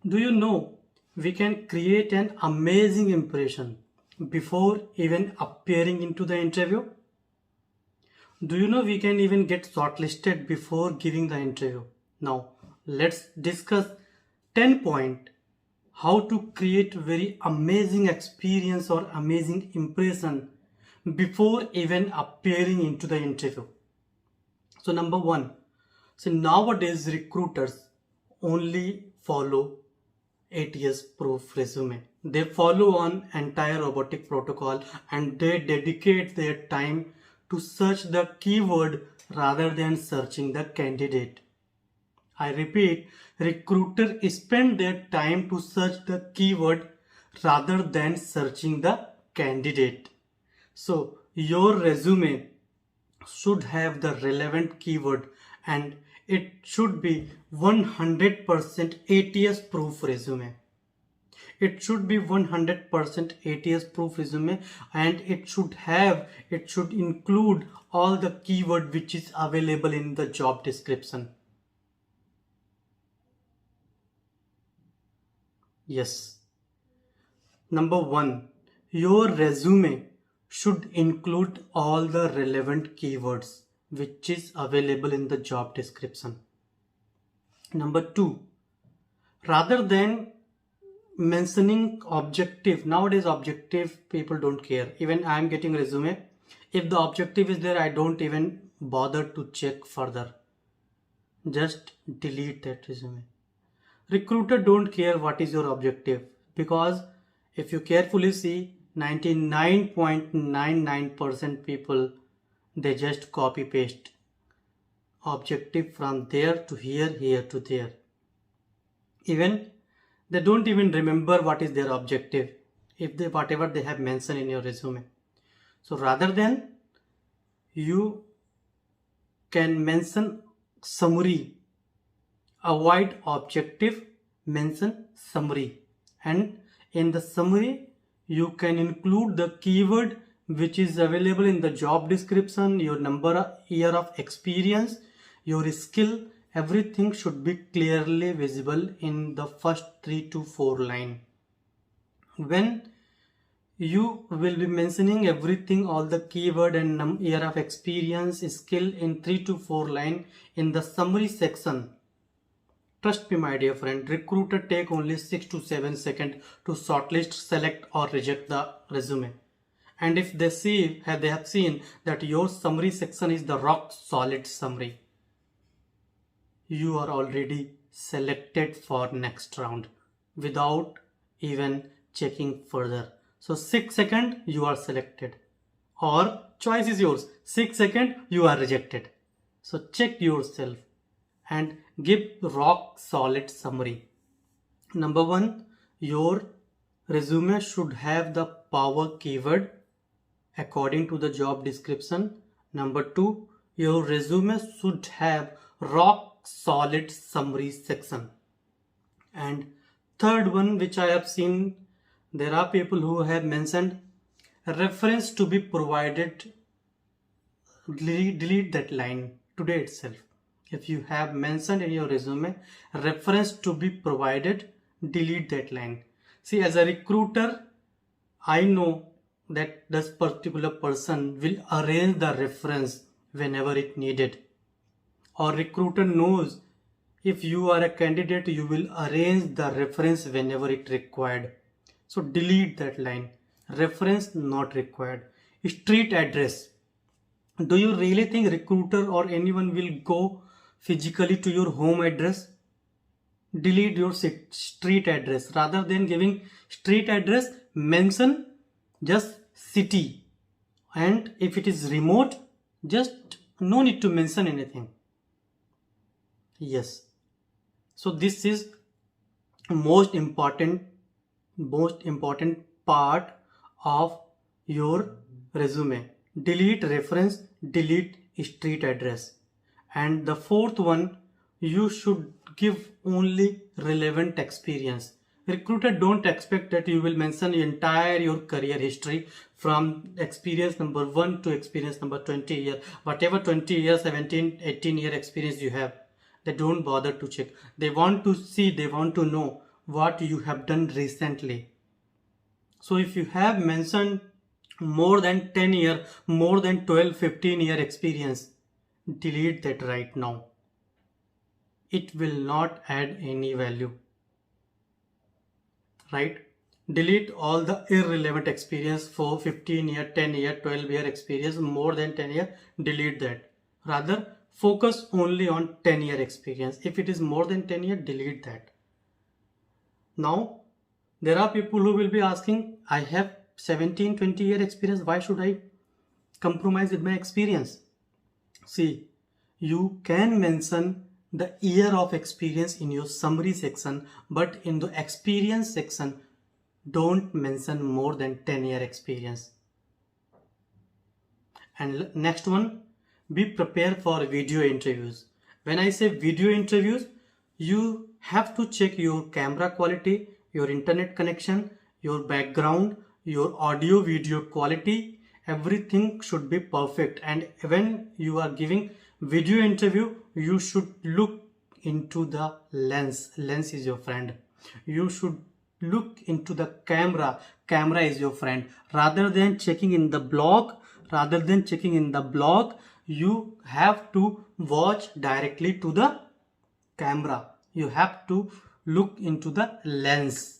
Do you know we can create an amazing impression before even appearing into the interview? Do you know we can even get shortlisted before giving the interview? Now, let's discuss 10 point how to create very amazing experience or amazing impression before even appearing into the interview. So number 1, so nowadays recruiters only follow ATS proof resume. They follow on entire robotic protocol and they dedicate their time to search the keyword rather than searching the candidate. I repeat, recruiters spend their time to search the keyword rather than searching the candidate. So your resume should have the relevant keyword and it should be 100% ATS proof resume. It should be 100% ATS proof resume and it should include all the keyword which is available in the job description. Yes. Number 1, your resume should include all the relevant keywords which is available in the job description. Number 2, rather than mentioning objective, nowadays objective people don't care. Even I am getting resume, if the objective is there, I don't even bother to check further. Just delete that resume. Recruiter don't care what is your objective, because if you carefully see, 99.99% people, they just copy paste objective from there to here, here to there. Even they don't even remember what is their objective if they whatever they have mentioned in your resume. So rather than, you can mention summary, avoid objective, mention summary, and in the summary you can include the keyword which is available in the job description, your number, year of experience, your skill. Everything should be clearly visible in the first 3 to 4 line. When you will be mentioning everything, all the keyword and year of experience, skill in 3 to 4 line in the summary section, trust me my dear friend, recruiter take only 6 to 7 seconds to shortlist, select or reject the resume. And if they have seen that your summary section is the rock solid summary, you are already selected for next round without even checking further. So 6 seconds you are selected, or choice is yours, 6 seconds you are rejected. So check yourself and give rock solid summary. Number 1, your resume should have the power keyword according to the job description. Number 2, your resume should have rock solid summary section. And third one, which I have seen, there are people who have mentioned reference to be provided. Delete that line today itself. If you have mentioned in your resume reference to be provided, delete that line. See, as a recruiter, I know that this particular person will arrange the reference whenever it needed, or recruiter knows if you are a candidate, you will arrange the reference whenever it required. So delete that line. Reference not required. Street address. Do you really think recruiter or anyone will go physically to your home address? Delete your street address. Rather than giving street address, mention just city. And if it is remote, just no need to mention anything. Yes. So this is most important part of your resume. Delete reference, delete street address. And the fourth one, you should give only relevant experience. Recruiter don't expect that you will mention entire your career history from experience number 1 to experience number 20 year. Whatever 20 years, 17, 18 year experience you have, they don't bother to check. They want to see, they want to know what you have done recently. So if you have mentioned more than 10 year, more than 12, 15 year experience, delete that right now. It will not add any value, right? Delete all the irrelevant experience for 15 year, 10 year, 12 year experience, more than 10 year, delete that. Rather, focus only on 10 year experience. If it is more than 10 year, delete that. Now, there are people who will be asking, I have 17, 20 year experience. Why should I compromise with my experience? See, you can mention the year of experience in your summary section, but in the experience section, don't mention more than 10 year experience. And next one, be prepared for video interviews. When I say video interviews, you have to check your camera quality, your internet connection, your background, your audio video quality. Everything should be perfect. And when you are giving video interview, you should look into the lens. Lens is your friend. You should look into the camera. Camera is your friend. Rather than checking in the blog, you have to watch directly to the camera. You have to look into the lens.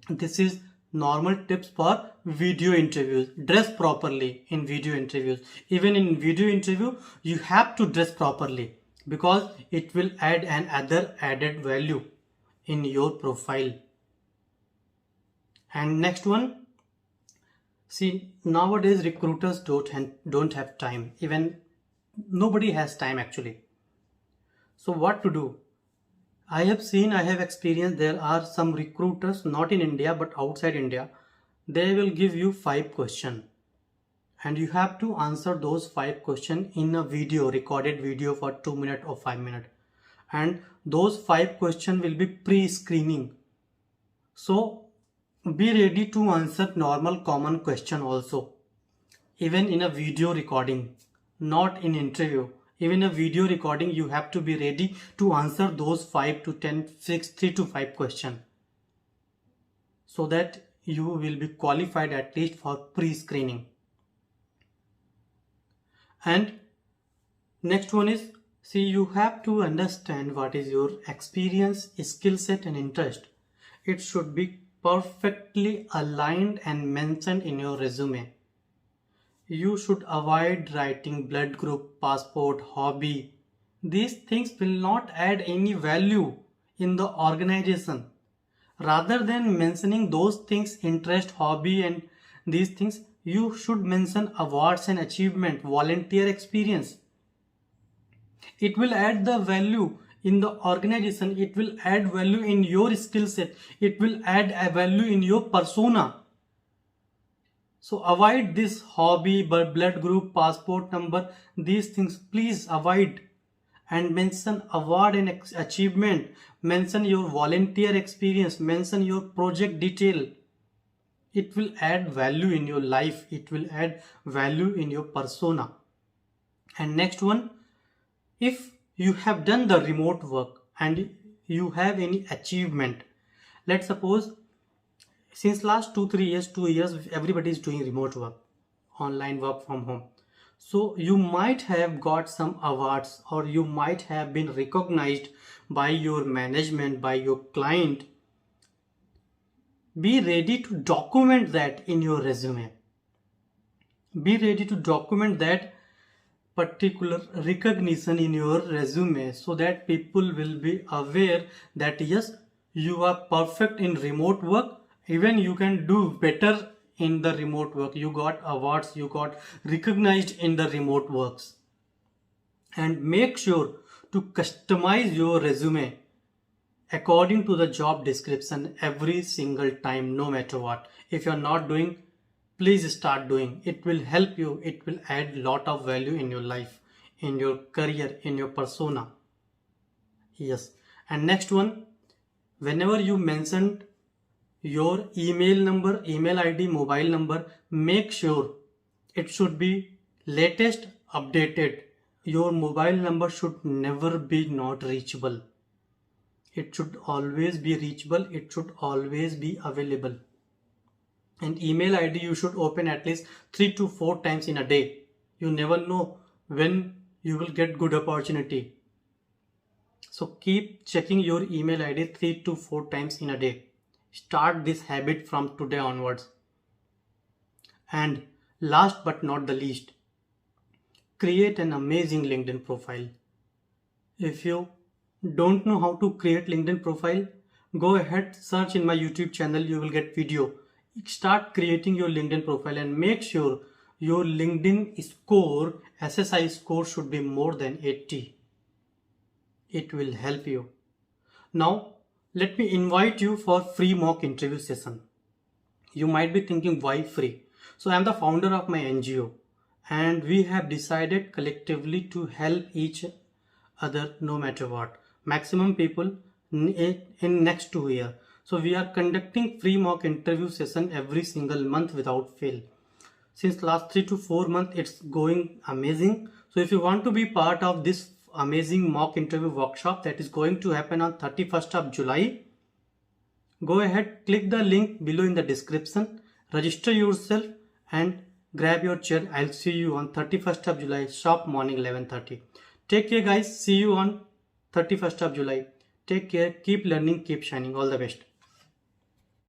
This is normal tips for video interviews. Dress properly in video interviews. Even in video interview, you have to dress properly because it will add another added value in your profile. And next one, see, nowadays recruiters don't have time. Even nobody has time actually. So what to do? I have experienced, there are some recruiters, not in India but outside India. They will give you 5 questions and you have to answer those 5 questions in a video, recorded video for 2 minutes or 5 minutes. And those 5 questions will be pre-screening. So be ready to answer normal common question also. Even in a video recording, not in interview. Even a video recording, you have to be ready to answer those 5 to 10, 6, 3 to 5 questions. So that you will be qualified at least for pre-screening. And next one is, see, you have to understand what is your experience, skill set and interest. It should be perfectly aligned and mentioned in your resume. You should avoid writing blood group, passport, hobby. These things will not add any value in the organization. Rather than mentioning those things, interest, hobby and these things, you should mention awards and achievement, volunteer experience. It will add the value in the organization. It will add value in your skill set. It will add a value in your persona. So avoid this hobby, blood group, passport number, these things please avoid, and mention award and achievement, mention your volunteer experience, mention your project detail. It will add value in your life. It will add value in your persona. And next one, if you have done the remote work and you have any achievement, let's suppose since last 2 years everybody is doing remote work, online work from home. So you might have got some awards or you might have been recognized by your management, by your client. Be ready to document that in your resume. Be ready to document that particular recognition in your resume so that people will be aware that yes, you are perfect in remote work. Even you can do better in the remote work. You got awards, you got recognized in the remote works. And make sure to customize your resume according to the job description every single time, no matter what. If you're not doing, please start doing. It will help you. It will add lot of value in your life, in your career, in your persona. Yes. And next one, whenever you mentioned your email number, email ID, mobile number, make sure it should be latest, updated. Your mobile number should never be not reachable. It should always be reachable. It should always be available. And email ID you should open at least 3 to 4 times in a day. You never know when you will get good opportunity. So keep checking your email ID 3 to 4 times in a day. Start this habit from today onwards. And last but not the least, create an amazing LinkedIn profile. If you don't know how to create LinkedIn profile, go ahead, search in my YouTube channel, you will get video. Start creating your LinkedIn profile and make sure your LinkedIn score, SSI score should be more than 80. It will help you. Now, let me invite you for free mock interview session. You might be thinking, why free? So I am the founder of my NGO and we have decided collectively to help each other no matter what. Maximum people in next 2 years. So we are conducting free mock interview session every single month without fail. Since last 3 to 4 months, it's going amazing. So if you want to be part of this amazing mock interview workshop that is going to happen on 31st of July, go ahead, click the link below in the description, register yourself and grab your chair. I'll see you on 31st of July, sharp morning 11:30. Take care guys, see you on 31st of July. Take care, keep learning, keep shining. All the best.